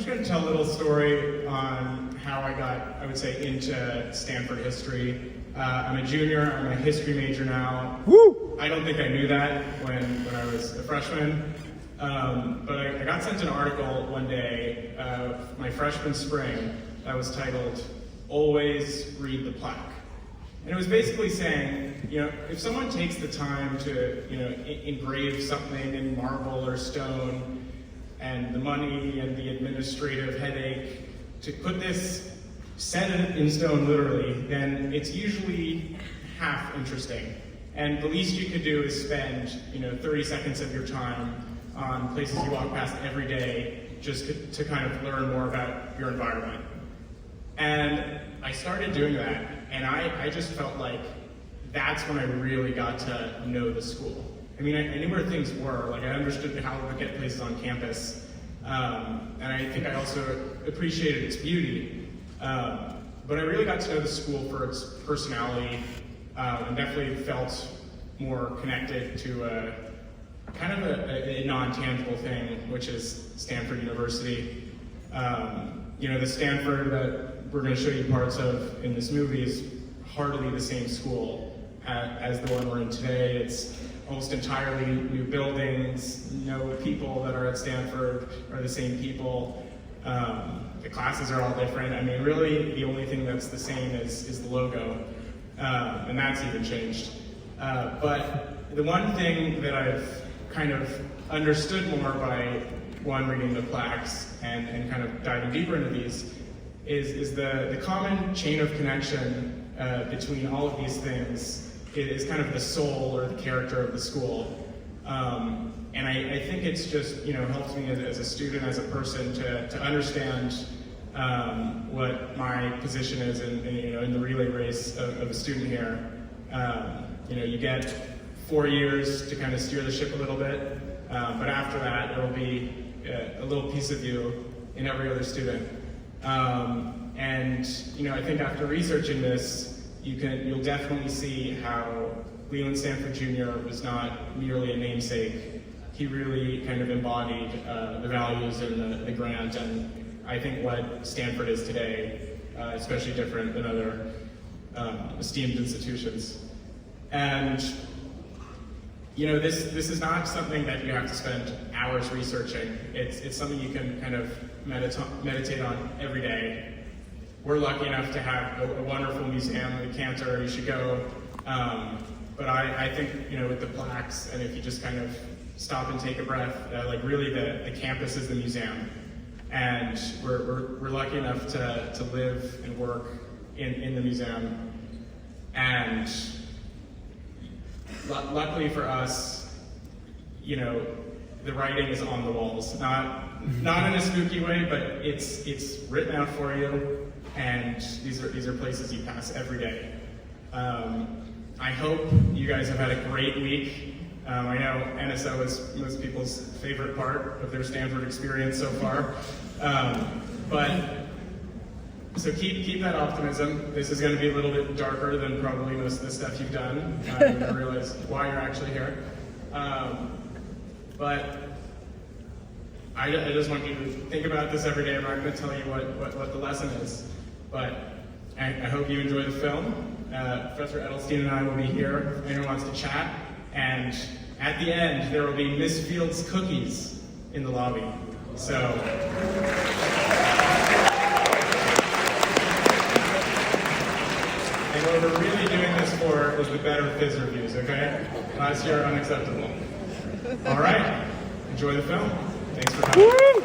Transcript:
going to tell a little story on how I got, I would say, into Stanford history. I'm a junior, I'm a history major now. Woo! I don't think I knew that when I was a freshman. But I got sent an article one day of my freshman spring that was titled, "Always Read the Plaque." And it was basically saying, if someone takes the time to, engrave something in marble or stone, and the money and the administrative headache to put this, set it in stone literally, then it's usually half interesting. And the least you could do is spend, 30 seconds of your time on places you walk past every day just to kind of learn more about your environment. And I started doing that, and I just felt like that's when I really got to know the school. I mean, I knew where things were, like I understood how to get places on campus, and I think I also appreciated its beauty. But I really got to know the school for its personality, and definitely felt more connected to a non-tangible thing, which is Stanford University. The Stanford that we're going to show you parts of in this movie is hardly the same school as the one we're in today. It's almost entirely new buildings. No people that are at Stanford are the same people. The classes are all different. I mean, really, the only thing that's the same is the logo, and that's even changed. But the one thing that I've kind of understood more by reading the plaques and kind of diving deeper into these is the common chain of connection between all of these things is kind of the soul or the character of the school. And I think it's just, helps me as a student, as a person to understand what my position is in the relay race of a student here. You get 4 years to kind of steer the ship a little bit, but after that, there will be a little piece of you in every other student. I think after researching this, you'll definitely see how Leland Stanford Jr. was not merely a namesake. He really kind of embodied the values and the grant, and I think what Stanford is today, especially different than other esteemed institutions. And this is not something that you have to spend hours researching. It's something you can kind of meditate on every day. We're lucky enough to have a wonderful museum, the Cantor, you should go. But I think, with the plaques, and if you just kind of stop and take a breath, really the campus is the museum. And we're lucky enough to live and work in the museum. And luckily for us, the writing is on the walls. Not in a spooky way, but it's written out for you. And these are places you pass every day. I hope you guys have had a great week. I know NSO is most people's favorite part of their Stanford experience so far. So keep that optimism. This is going to be a little bit darker than probably most of the stuff you've done. You're going to realize why you're actually here. But I just want you to think about this every day. I'm not going to tell you what the lesson is. But I hope you enjoy the film. Professor Edelstein and I will be here if anyone wants to chat. And at the end, there will be Miss Fields cookies in the lobby. So. And what we're really doing this for is the better Fizz reviews, okay? Last year, unacceptable. All right, enjoy the film. Thanks for coming.